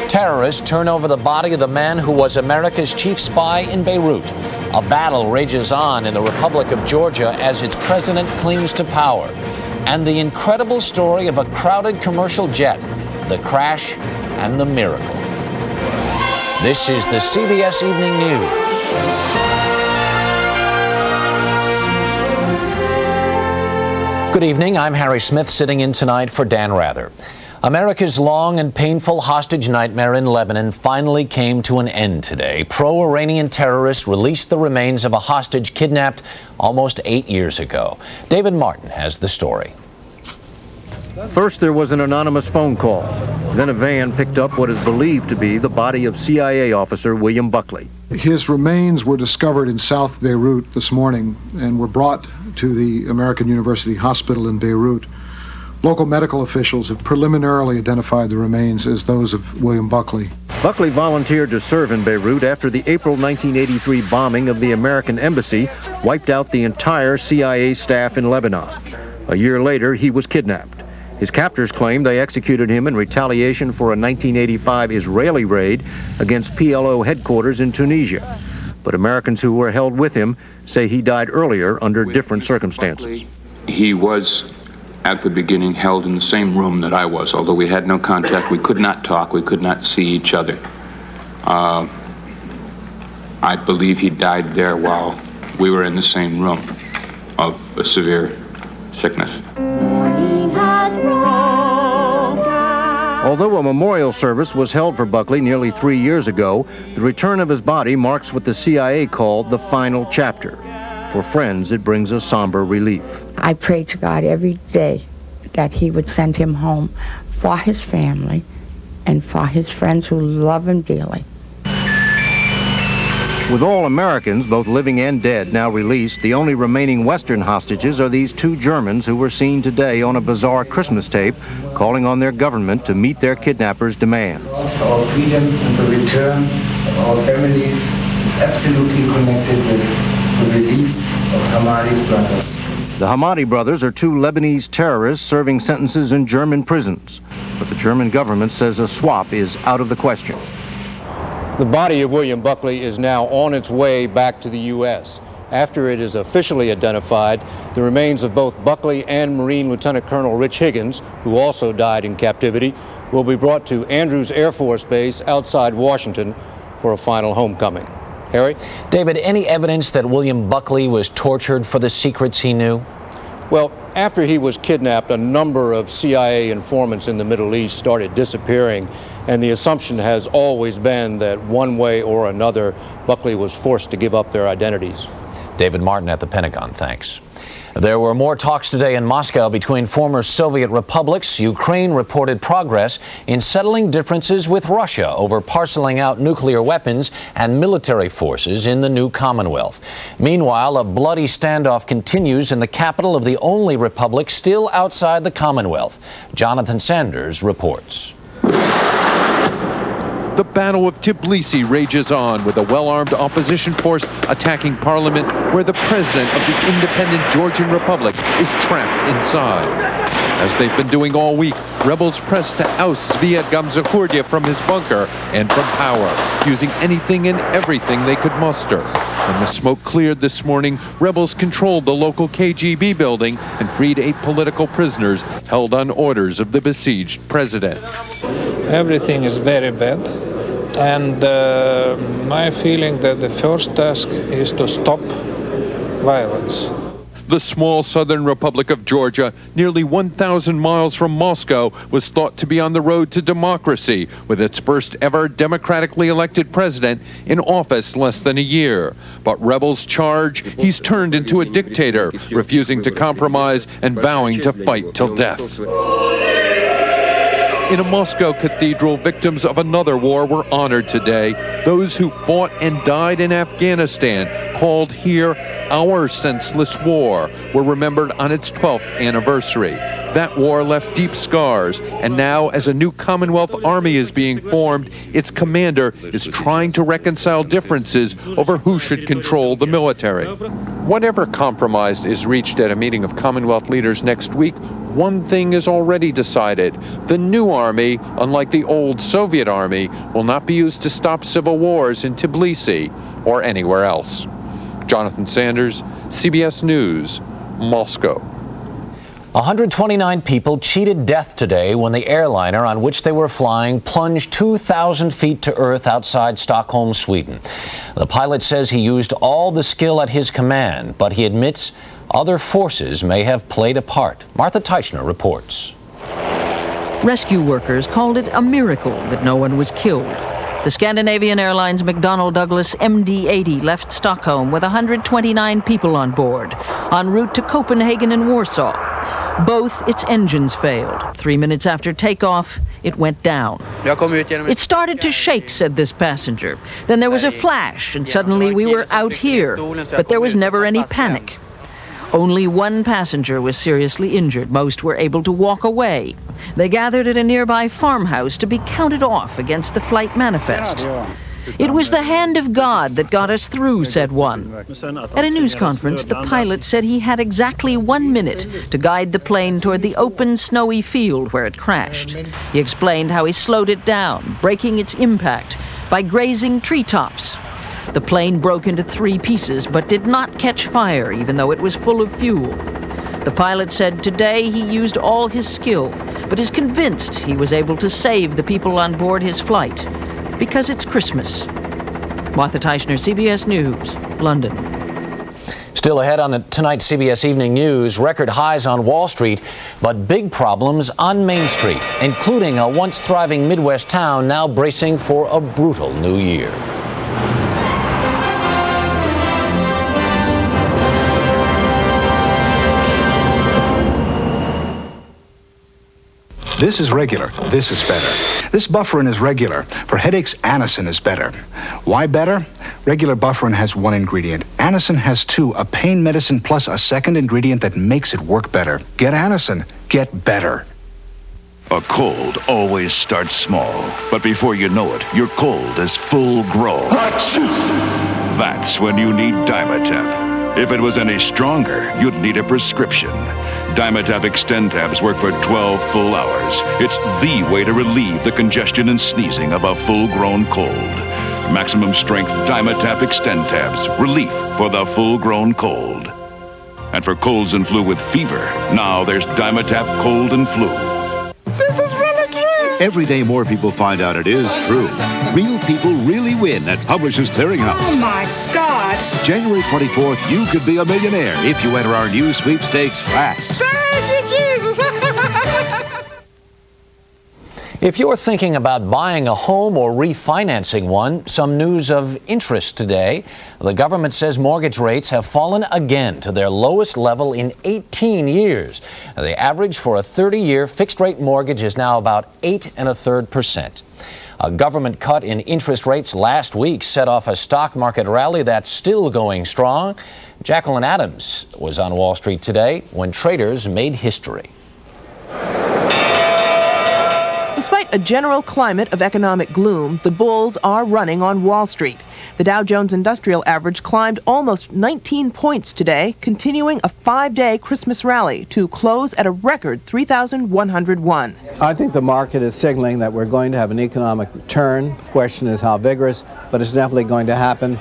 Terrorists turn over the body of the man who was America's chief spy in Beirut. A battle rages on in the Republic of Georgia as its president clings to power. And the incredible story of a crowded commercial jet, the crash and the miracle. This is the CBS Evening News. Good evening. I'm Harry Smith, sitting in tonight for Dan Rather. America's long and painful hostage nightmare in Lebanon finally came to an end today. Pro-Iranian terrorists released the remains of a hostage kidnapped almost 8 years ago. David Martin has the story. First, there was an anonymous phone call. Then a van picked up what is believed to be the body of CIA officer William Buckley. His remains were discovered in South Beirut this morning and were brought to the American University Hospital in Beirut. Local medical officials have preliminarily identified the remains as those of William Buckley. Buckley volunteered to serve in Beirut after the April 1983 bombing of the American embassy wiped out the entire CIA staff in Lebanon. A year later, he was kidnapped. His captors claim they executed him in retaliation for a 1985 Israeli raid against PLO headquarters in Tunisia. But Americans who were held with him say he died earlier under different circumstances. He was, at the beginning, held in the same room that I was. Although we had no contact, we could not talk, we could not see each other. I believe he died there while we were in the same room of a severe sickness. Although a memorial service was held for Buckley nearly 3 years ago, the return of his body marks what the CIA called the final chapter. For friends, it brings a somber relief. I pray to God every day that he would send him home for his family and for his friends who love him dearly. With all Americans, both living and dead, now released, the only remaining Western hostages are these two Germans who were seen today on a bizarre Christmas tape calling on their government to meet their kidnappers' demands. Our freedom and the return of our families is absolutely connected with the release of Hamadi's brothers. The Hamadi brothers are two Lebanese terrorists serving sentences in German prisons. But the German government says a swap is out of the question. The body of William Buckley is now on its way back to the U.S. After it is officially identified, the remains of both Buckley and Marine Lieutenant Colonel Rich Higgins, who also died in captivity, will be brought to Andrews Air Force Base outside Washington for a final homecoming. Harry? David, any evidence that William Buckley was tortured for the secrets he knew? Well, after he was kidnapped, a number of CIA informants in the Middle East started disappearing, and the assumption has always been that one way or another, Buckley was forced to give up their identities. David Martin at the Pentagon, thanks. There were more talks today in Moscow between former Soviet republics. Ukraine reported progress in settling differences with Russia over parceling out nuclear weapons and military forces in the new Commonwealth. Meanwhile, a bloody standoff continues in the capital of the only republic still outside the Commonwealth. Jonathan Sanders reports. The Battle of Tbilisi rages on, with a well-armed opposition force attacking parliament, where the president of the independent Georgian Republic is trapped inside. As they've been doing all week, rebels pressed to oust Zviad Gamzahurdia from his bunker and from power, using anything and everything they could muster. When the smoke cleared this morning, rebels controlled the local KGB building and freed 8 political prisoners held on orders of the besieged president. Everything is very bad, and my feeling that the first task is to stop violence. The small southern Republic of Georgia, nearly 1,000 miles from Moscow, was thought to be on the road to democracy, with its first ever democratically elected president in office less than a year. But rebels charge he's turned into a dictator, refusing to compromise and vowing to fight till death. In a Moscow cathedral, victims of another war were honored today. Those who fought and died in Afghanistan, called here our senseless war, were remembered on its 12th anniversary. That war left deep scars, and now, as a new Commonwealth Army is being formed, its commander is trying to reconcile differences over who should control the military. Whatever compromise is reached at a meeting of Commonwealth leaders next week one thing is already decided. The new army, unlike the old Soviet army, will not be used to stop civil wars in Tbilisi or anywhere else. Jonathan Sanders, CBS News, Moscow. 129 people cheated death today when the airliner on which they were flying plunged 2,000 feet to earth outside Stockholm, Sweden. The pilot says he used all the skill at his command, but he admits other forces may have played a part. Martha Teichner reports. Rescue workers called it a miracle that no one was killed. The Scandinavian Airlines McDonnell Douglas MD-80 left Stockholm with 129 people on board, en route to Copenhagen and Warsaw. Both its engines failed. 3 minutes after takeoff, it went down. It started to shake, said this passenger. Then there was a flash, and suddenly we were out here. But there was never any panic. Only one passenger was seriously injured. Most were able to walk away. They gathered at a nearby farmhouse to be counted off against the flight manifest. It was the hand of God that got us through, said one. At a news conference, the pilot said he had exactly 1 minute to guide the plane toward the open, snowy field where it crashed. He explained how he slowed it down, braking its impact by grazing treetops. The plane broke into 3 pieces, but did not catch fire, even though it was full of fuel. The pilot said today he used all his skill, but is convinced he was able to save the people on board his flight. Because it's Christmas. Martha Teichner, CBS News, London. Still ahead on tonight's CBS Evening News, record highs on Wall Street, but big problems on Main Street, including a once thriving Midwest town now bracing for a brutal new year. This is regular. This is better. This Bufferin is regular. For headaches, Anacin is better. Why better? Regular Bufferin has 1 ingredient. Anacin has 2, a pain medicine plus a second ingredient that makes it work better. Get Anacin. Get better. A cold always starts small, but before you know it, your cold is full grown. That's when you need Dimetap. If it was any stronger, you'd need a prescription. Dimetap Extend tabs work for 12 full hours. It's the way to relieve the congestion and sneezing of a full-grown cold. Maximum strength Dimetap Extend tabs. Relief for the full-grown cold. And for colds and flu with fever, now there's Dimetap Cold and Flu. This is really true. Every day more people find out it is true. Real people really win at Publishers Clearinghouse. Oh, my God. January 24th, you could be a millionaire if you enter our new sweepstakes fast. Thank you, Jesus. If you're thinking about buying a home or refinancing one, some news of interest today. The government says mortgage rates have fallen again to their lowest level in 18 years. The average for a 30-year fixed-rate mortgage is now about 8.33%. A government cut in interest rates last week set off a stock market rally that's still going strong. Jacqueline Adams was on Wall Street today when traders made history. Despite a general climate of economic gloom, the bulls are running on Wall Street. The Dow Jones Industrial Average climbed almost 19 points today, continuing a 5-day Christmas rally to close at a record 3,101. I think the market is signaling that we're going to have an economic turn. The question is how vigorous, but it's definitely going to happen.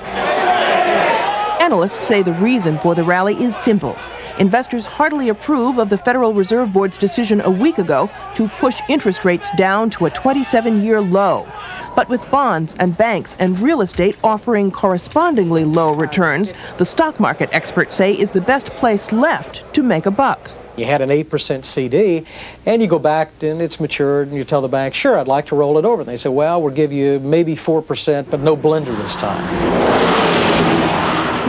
Analysts say the reason for the rally is simple. Investors heartily approve of the Federal Reserve Board's decision a week ago to push interest rates down to a 27-year low. But with bonds and banks and real estate offering correspondingly low returns, the stock market experts say is the best place left to make a buck. You had an 8% CD, and you go back and it's matured, and you tell the bank, sure, I'd like to roll it over. And they say, well, we'll give you maybe 4%, but no blender this time.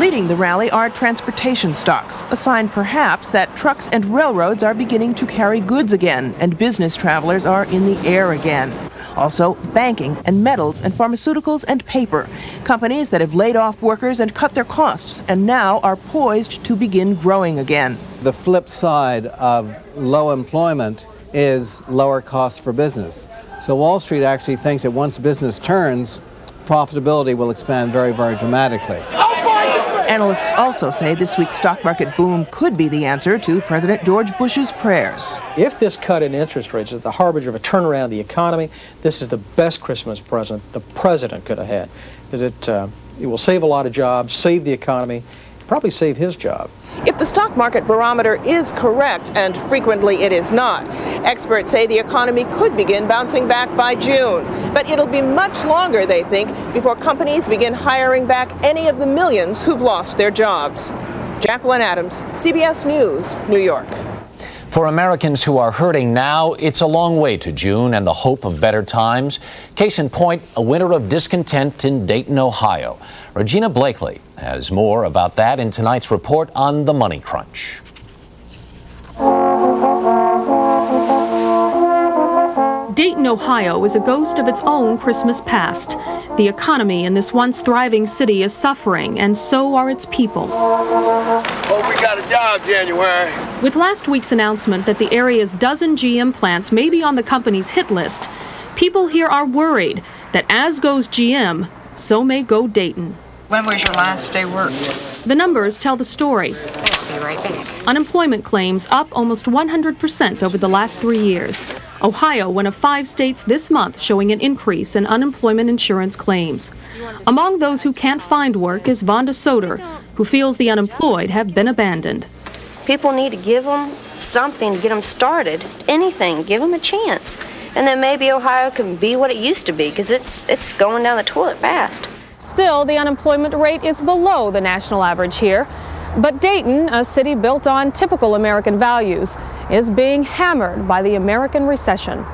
Leading the rally are transportation stocks, a sign perhaps that trucks and railroads are beginning to carry goods again, and business travelers are in the air again. Also, banking and metals and pharmaceuticals and paper, companies that have laid off workers and cut their costs and now are poised to begin growing again. The flip side of low employment is lower costs for business. So Wall Street actually thinks that once business turns, profitability will expand very, very dramatically. Analysts also say this week's stock market boom could be the answer to President George Bush's prayers. If this cut in interest rates is the harbinger of a turnaround in the economy, this is the best Christmas present the president could have had, because it will save a lot of jobs, save the economy, probably save his job. If the stock market barometer is correct, and frequently it is not, experts say the economy could begin bouncing back by June. But it'll be much longer, they think, before companies begin hiring back any of the millions who've lost their jobs. Jacqueline Adams, CBS News, New York. For Americans who are hurting now, it's a long way to June and the hope of better times. Case in point, a winter of discontent in Dayton, Ohio. Regina Blakely has more about that in tonight's report on the Money Crunch. Dayton, Ohio is a ghost of its own Christmas past. The economy in this once thriving city is suffering, and so are its people. Oh, we got a job, January. With last week's announcement that the area's dozen GM plants may be on the company's hit list, people here are worried that as goes GM, so may go Dayton. When was your last day work? The numbers tell the story. I'll be right back. Unemployment claims up almost 100% over the last 3 years. Ohio, one of 5 states this month showing an increase in unemployment insurance claims. Among those who can't find work is Vonda Soder, who feels the unemployed have been abandoned. People need to give them something to get them started. Anything, give them a chance. And then maybe Ohio can be what it used to be, because it's going down the toilet fast. Still, the unemployment rate is below the national average here. But Dayton, a city built on typical American values, is being hammered by the American recession.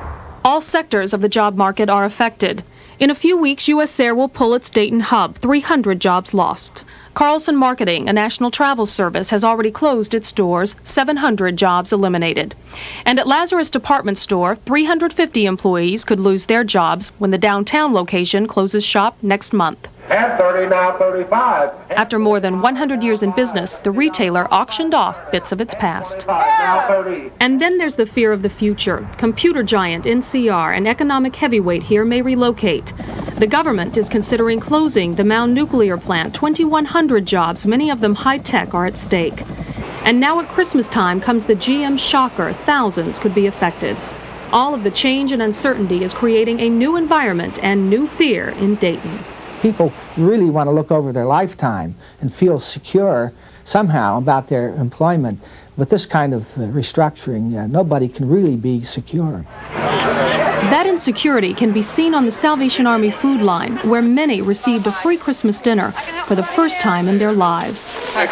All sectors of the job market are affected. In a few weeks, U.S. Air will pull its Dayton hub, 300 jobs lost. Carlson Marketing, a national travel service, has already closed its doors, 700 jobs eliminated. And at Lazarus Department Store, 350 employees could lose their jobs when the downtown location closes shop next month. At 30, now 35. After more than 100 years in business, the retailer auctioned off bits of its past. Now 30. And then there's the fear of the future. Computer giant NCR, an economic heavyweight here, may relocate. The government is considering closing the Mound nuclear plant. 2,100 jobs, many of them high-tech, are at stake. And now at Christmas time comes the GM shocker. Thousands could be affected. All of the change and uncertainty is creating a new environment and new fear in Dayton. People really want to look over their lifetime and feel secure somehow about their employment. With this kind of restructuring, nobody can really be secure. That insecurity can be seen on the Salvation Army food line, where many received a free Christmas dinner for the first time in their lives. I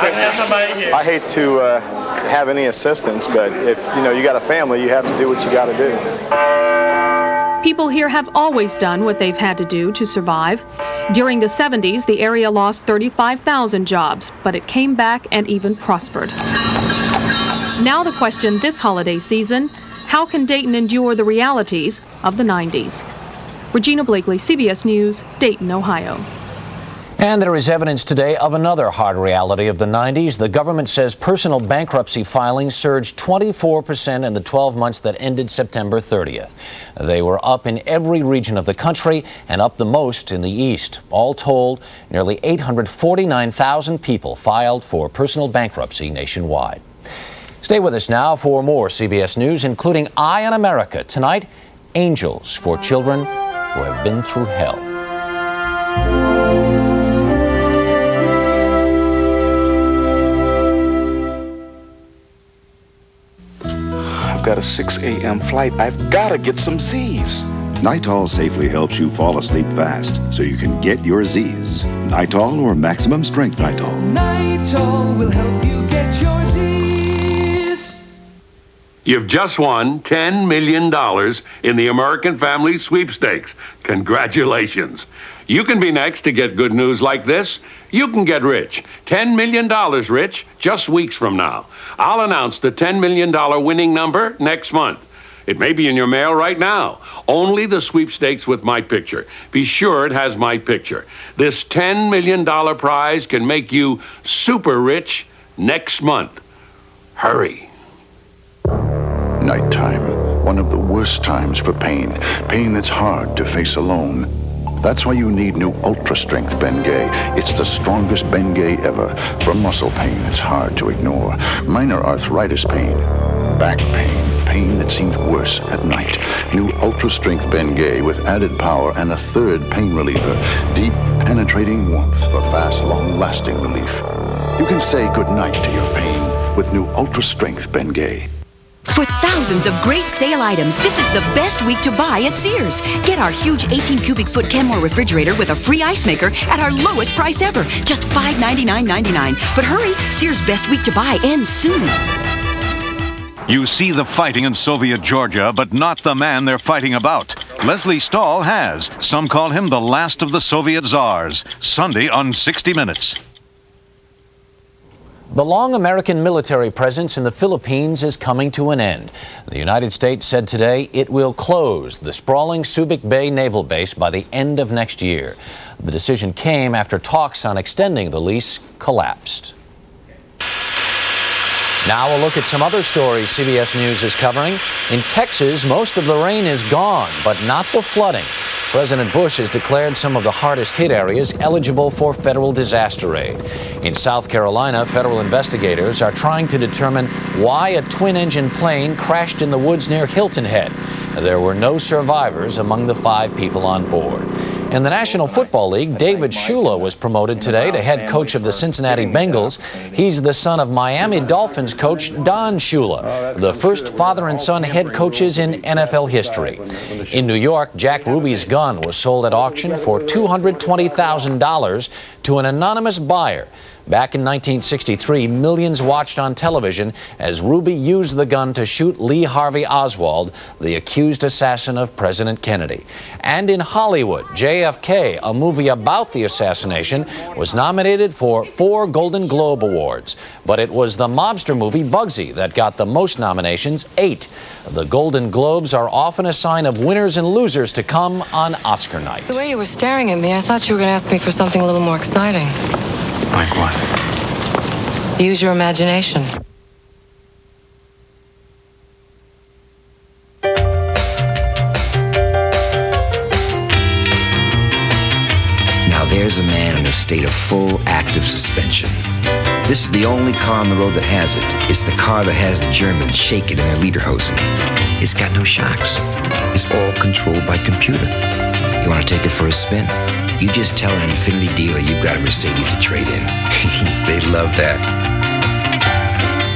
hate to have any assistance, but if you got a family, you have to do what you got to do. People here have always done what they've had to do to survive. During the 70s, the area lost 35,000 jobs, but it came back and even prospered. Now the question this holiday season, how can Dayton endure the realities of the 90s? Regina Blakely, CBS News, Dayton, Ohio. And there is evidence today of another hard reality of the 90s. The government says personal bankruptcy filings surged 24% in the 12 months that ended September 30th. They were up in every region of the country and up the most in the East. All told, nearly 849,000 people filed for personal bankruptcy nationwide. Stay with us now for more CBS News, including Eye on America. Tonight, angels for children who have been through hell. I've got a 6 a.m. flight. I've got to get some Z's. Nitol safely helps you fall asleep fast so you can get your Z's. Nitol or Maximum Strength Nitol. Nitol will help you get your Z's. You've just won $10 million in the American Family Sweepstakes. Congratulations. You can be next to get good news like this. You can get rich. $10 million rich just weeks from now. I'll announce the $10 million winning number next month. It may be in your mail right now. Only the sweepstakes with my picture. Be sure it has my picture. This $10 million prize can make you super rich next month. Hurry. Nighttime, one of the worst times for pain. Pain that's hard to face alone. That's why you need new Ultra Strength Bengay. It's the strongest Bengay ever. For muscle pain that's hard to ignore, minor arthritis pain, back pain, pain that seems worse at night. New Ultra Strength Bengay with added power and a third pain reliever. Deep, penetrating warmth for fast, long-lasting relief. You can say goodnight to your pain with new Ultra Strength Bengay. For thousands of great sale items, this is the best week to buy at Sears. Get our huge 18 cubic foot Kenmore refrigerator with a free ice maker at our lowest price ever, just $599.99. But hurry, Sears' best week to buy ends soon. You see the fighting in Soviet Georgia, but not the man they're fighting about. Leslie Stahl has. Some call him the last of the Soviet czars. Sunday on 60 Minutes. The long American military presence in the Philippines is coming to an end. The United States said today it will close the sprawling Subic Bay Naval Base by the end of next year. The decision came after talks on extending the lease collapsed. Now a look at some other stories CBS News is covering. In Texas, most of the rain is gone, but not the flooding. President Bush has declared some of the hardest hit areas eligible for federal disaster aid. In South Carolina, federal investigators are trying to determine why a twin-engine plane crashed in the woods near Hilton Head. There were no survivors among the 5 people on board. In the National Football League, David Shula was promoted today to head coach of the Cincinnati Bengals. He's the son of Miami Dolphins coach Don Shula, the first father and son head coaches in NFL history. In New York, Jack Ruby's gun was sold at auction for $220,000 to an anonymous buyer. Back in 1963, millions watched on television as Ruby used the gun to shoot Lee Harvey Oswald, the accused assassin of President Kennedy. And in Hollywood, JFK, a movie about the assassination, was nominated for 4 Golden Globe Awards. But it was the mobster movie Bugsy that got the most nominations, 8. The Golden Globes are often a sign of winners and losers to come on Oscar night. The way you were staring at me, I thought you were going to ask me for something a little more exciting. Like what? Use your imagination. Now there's a man in a state of full active suspension. This is the only car on the road that has it. It's the car that has the Germans shaking in their lederhosen. It's got no shocks. It's all controlled by computer. You want to take it for a spin? You just tell an Infinity dealer you've got a Mercedes to trade in. They love that.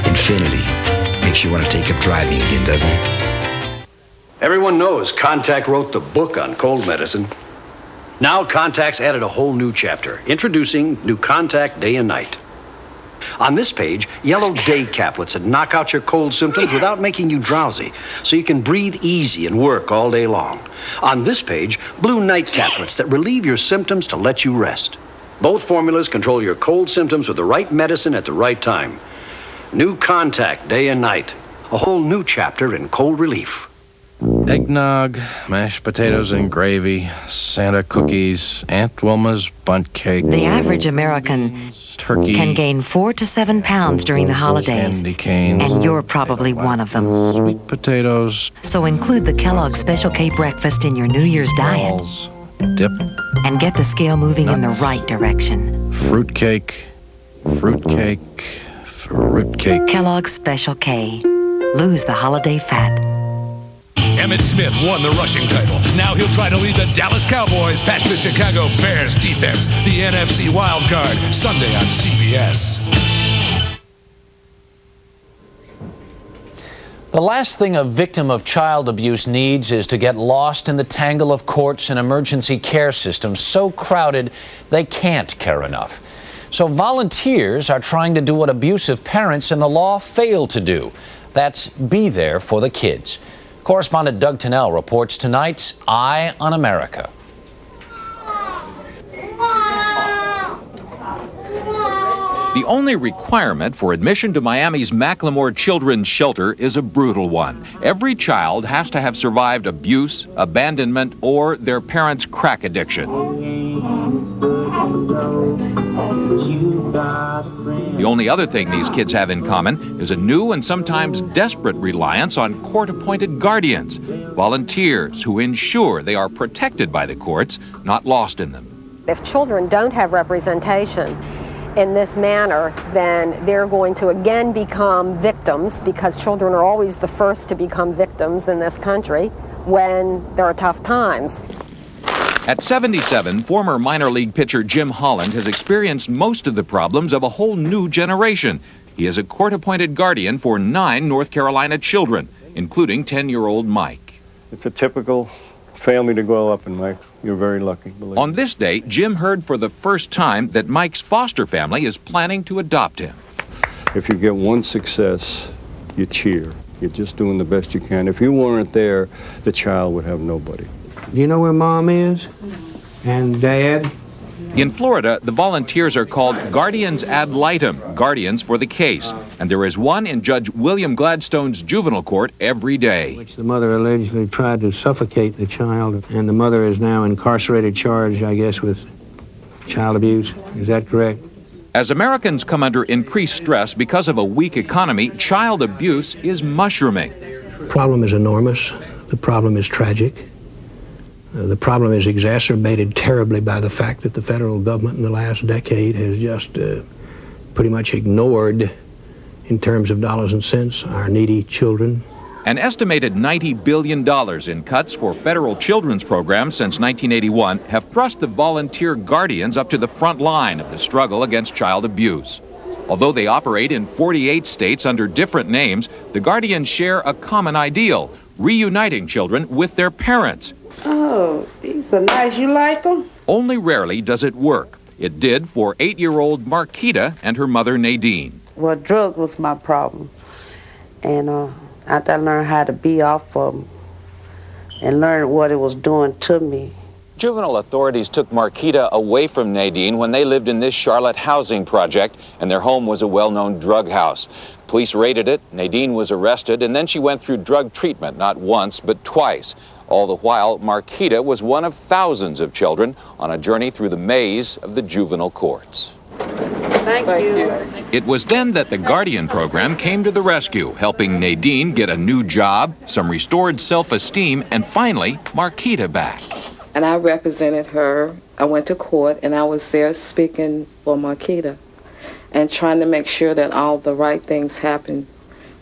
Infinity makes you want to take up driving again, doesn't it? Everyone knows Contact wrote the book on cold medicine. Now Contact's added a whole new chapter, introducing new Contact Day and Night. On this page, yellow day caplets that knock out your cold symptoms without making you drowsy, so you can breathe easy and work all day long. On this page, blue night caplets that relieve your symptoms to let you rest. Both formulas control your cold symptoms with the right medicine at the right time. New Contact Day and Night, a whole new chapter in cold relief. Eggnog, mashed potatoes and gravy, Santa cookies, Aunt Wilma's bundt cake. The average American turkey can gain 4 to 7 pounds during the holidays, candy canes, and you're probably one of them. Sweet potatoes. So include the Kellogg's Special K breakfast in your New Year's diet. Dip. And get the scale moving in the right direction. Fruitcake, fruitcake, fruitcake. Kellogg's Special K. Lose the holiday fat. Emmitt Smith won the rushing title. Now he'll try to lead the Dallas Cowboys past the Chicago Bears defense. The NFC wild card, Sunday on CBS. The last thing a victim of child abuse needs is to get lost in the tangle of courts and emergency care systems so crowded they can't care enough. So volunteers are trying to do what abusive parents and the law fail to do. That's be there for the kids. Correspondent Doug Tennell reports tonight's Eye on America. The only requirement for admission to Miami's Macklemore Children's Shelter is a brutal one. Every child has to have survived abuse, abandonment, or their parents' crack addiction. The only other thing these kids have in common is a new and sometimes desperate reliance on court-appointed guardians, volunteers who ensure they are protected by the courts, not lost in them. If children don't have representation in this manner, then they're going to again become victims, because children are always the first to become victims in this country when there are tough times. At 77, former minor league pitcher Jim Holland has experienced most of the problems of a whole new generation. He is a court-appointed guardian for 9 North Carolina children, including 10-year-old Mike. It's a typical family to grow up in, Mike. You're very lucky. On this day, Jim heard for the first time that Mike's foster family is planning to adopt him. If you get one success, you cheer. You're just doing the best you can. If you weren't there, the child would have nobody. Do you know where Mom is? And Dad? In Florida, the volunteers are called Guardians Ad Litem, guardians for the case. And there is one in Judge William Gladstone's juvenile court every day. Which the mother allegedly tried to suffocate the child, and the mother is now incarcerated, charged, I guess, with child abuse. Is that correct? As Americans come under increased stress because of a weak economy, child abuse is mushrooming. The problem is enormous. The problem is tragic. The problem is exacerbated terribly by the fact that the federal government in the last decade has just pretty much ignored, in terms of dollars and cents, our needy children. An estimated $90 billion in cuts for federal children's programs since 1981 have thrust the volunteer guardians up to the front line of the struggle against child abuse. Although they operate in 48 states under different names, the guardians share a common ideal: reuniting children with their parents. Oh, these are nice. You like them? Only rarely does it work. It did for 8-year-old Marquita and her mother Nadine. Well, drug was my problem. And after I learned how to be off of them and learned what it was doing to me. Juvenile authorities took Marquita away from Nadine when they lived in this Charlotte housing project, and their home was a well-known drug house. Police raided it, Nadine was arrested, and then she went through drug treatment not once but twice. All the while, Marquita was one of thousands of children on a journey through the maze of the juvenile courts. Thank you. It was then that the Guardian program came to the rescue, helping Nadine get a new job, some restored self-esteem, and finally, Marquita back. And I represented her. I went to court, and I was there speaking for Marquita and trying to make sure that all the right things happened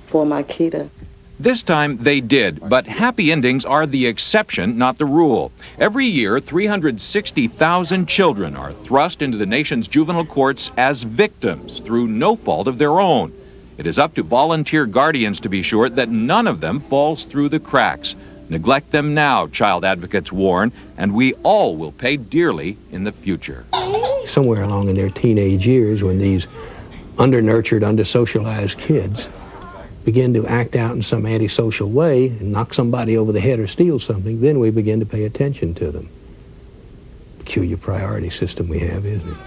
for Marquita. This time they did, but happy endings are the exception, not the rule. Every year, 360,000 children are thrust into the nation's juvenile courts as victims through no fault of their own. It is up to volunteer guardians to be sure that none of them falls through the cracks. Neglect them now, child advocates warn, and we all will pay dearly in the future. Somewhere along in their teenage years, when these under-nurtured, under-socialized kids begin to act out in some antisocial way and knock somebody over the head or steal something, then we begin to pay attention to them. Peculiar priority system we have, isn't it?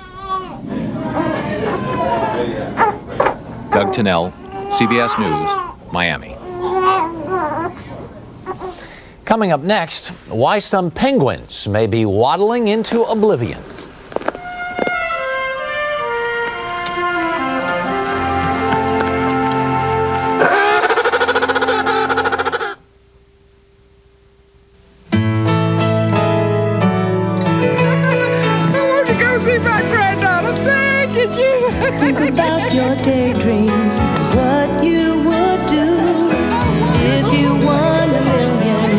Doug Tennell, CBS News, Miami. Coming up next, why some penguins may be waddling into oblivion. Think about your daydreams, what you would do if you won $1 million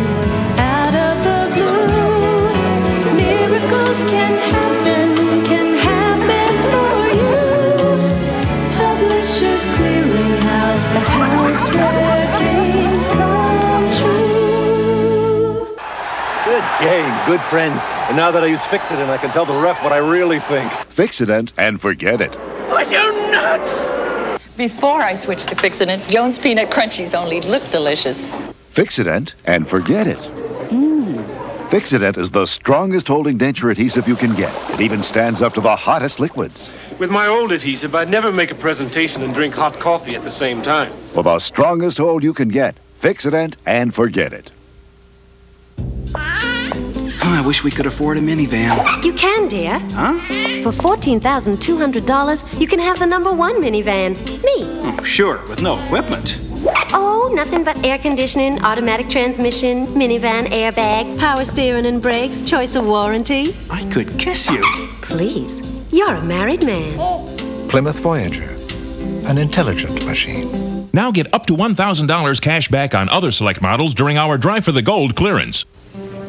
out of the blue. Miracles can happen for you. Publishers Clearinghouse, the house where dreams come true. Good game, good friends. And now that I use Fix-It-In, I can tell the ref what I really think. Fix-It-In and forget it. Are you nuts? Before I switched to Fix-It-In, Jones Peanut Crunchies only looked delicious. Fix-It-In and forget it. Fix-It-In is the strongest holding denture adhesive you can get. It even stands up to the hottest liquids. With my old adhesive, I'd never make a presentation and drink hot coffee at the same time. For the strongest hold you can get. Fix-It-In and forget it. I wish we could afford a minivan. You can, dear. Huh? For $14,200, you can have the #1 minivan. Me. Oh, sure, with no equipment. Oh, nothing but air conditioning, automatic transmission, minivan, airbag, power steering and brakes, choice of warranty. I could kiss you. Please. You're a married man. Plymouth Voyager, an intelligent machine. Now get up to $1,000 cash back on other select models during our Drive for the Gold clearance.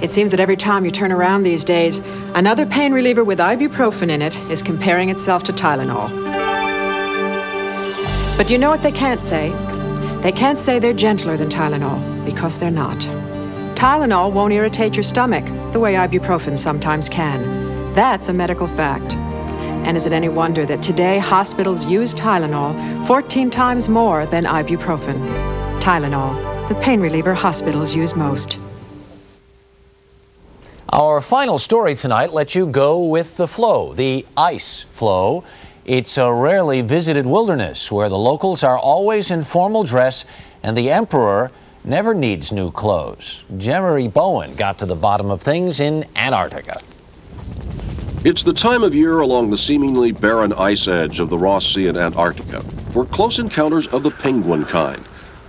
It seems that every time you turn around these days, another pain reliever with ibuprofen in it is comparing itself to Tylenol. But you know what they can't say? They can't say they're gentler than Tylenol, because they're not. Tylenol won't irritate your stomach, the way ibuprofen sometimes can. That's a medical fact. And is it any wonder that today hospitals use Tylenol 14 times more than ibuprofen? Tylenol, the pain reliever hospitals use most. Our final story tonight lets you go with the flow, the ice flow. It's a rarely visited wilderness where the locals are always in formal dress and the emperor never needs new clothes. Jerry Bowen got to the bottom of things in Antarctica. It's the time of year along the seemingly barren ice edge of the Ross Sea in Antarctica for close encounters of the penguin kind.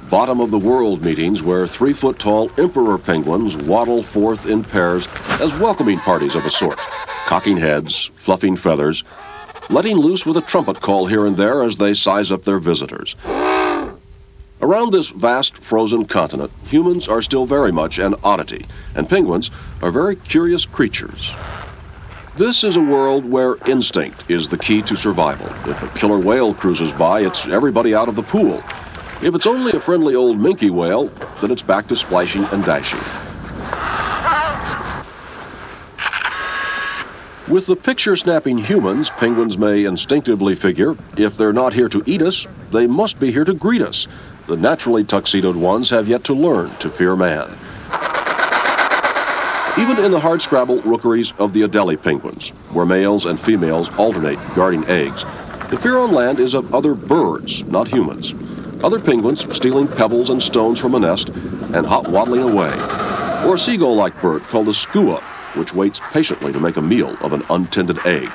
Bottom of the world meetings where 3-foot-tall emperor penguins waddle forth in pairs as welcoming parties of a sort, cocking heads, fluffing feathers, letting loose with a trumpet call here and there as they size up their visitors. Around this vast frozen continent, humans are still very much an oddity, and penguins are very curious creatures. This is a world where instinct is the key to survival. If a killer whale cruises by, it's everybody out of the pool. If it's only a friendly old minke whale, then it's back to splashing and dashing. With the picture-snapping humans, penguins may instinctively figure, if they're not here to eat us, they must be here to greet us. The naturally tuxedoed ones have yet to learn to fear man. Even in the hardscrabble rookeries of the Adelie penguins, where males and females alternate guarding eggs, the fear on land is of other birds, not humans. Other penguins stealing pebbles and stones from a nest and hot waddling away. Or a seagull-like bird called a skua, which waits patiently to make a meal of an untended egg.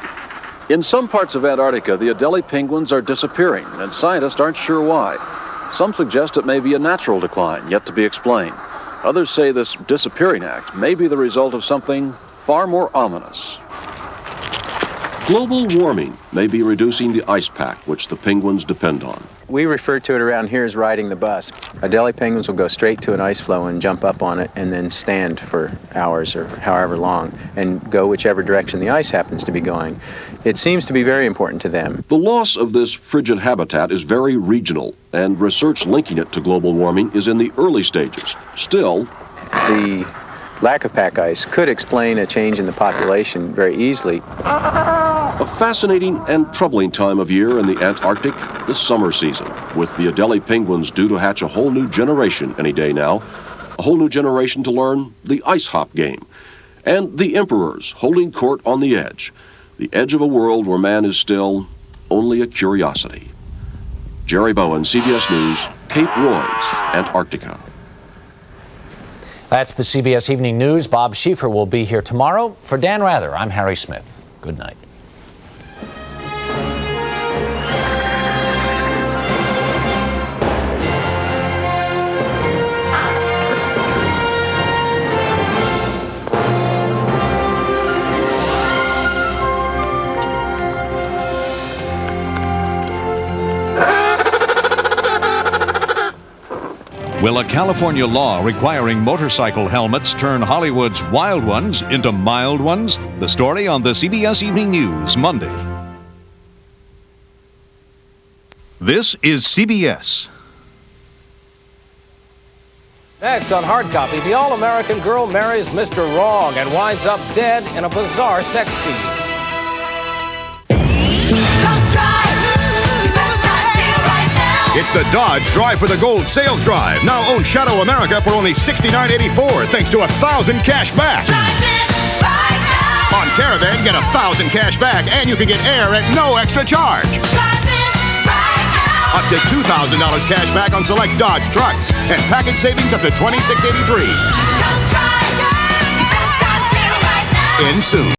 In some parts of Antarctica, the Adelie penguins are disappearing, and scientists aren't sure why. Some suggest it may be a natural decline, yet to be explained. Others say this disappearing act may be the result of something far more ominous. Global warming may be reducing the ice pack which the penguins depend on. We refer to it around here as riding the bus. Adelie penguins will go straight to an ice floe and jump up on it and then stand for hours or however long and go whichever direction the ice happens to be going. It seems to be very important to them. The loss of this frigid habitat is very regional, and research linking it to global warming is in the early stages. Still, the lack of pack ice could explain a change in the population very easily. A fascinating and troubling time of year in the Antarctic, the summer season, with the Adelie penguins due to hatch a whole new generation any day now, a whole new generation to learn the ice hop game, and the emperors holding court on the edge of a world where man is still only a curiosity. Jerry Bowen, CBS News, Cape Royds, Antarctica. That's the CBS Evening News. Bob Schieffer will be here tomorrow. For Dan Rather, I'm Harry Smith. Good night. Will a California law requiring motorcycle helmets turn Hollywood's wild ones into mild ones? The story on the CBS Evening News, Monday. This is CBS. Next on Hard Copy, the all-American girl marries Mr. Wrong and winds up dead in a bizarre sex scene. It's the Dodge Drive for the Gold sales drive. Now own Shadow America for only $69.84 thanks to 1,000 cash back. On Caravan, get 1,000 cash back and you can get air at no extra charge. Up to $2,000 cash back on select Dodge trucks and package savings up to $26.83. In soon.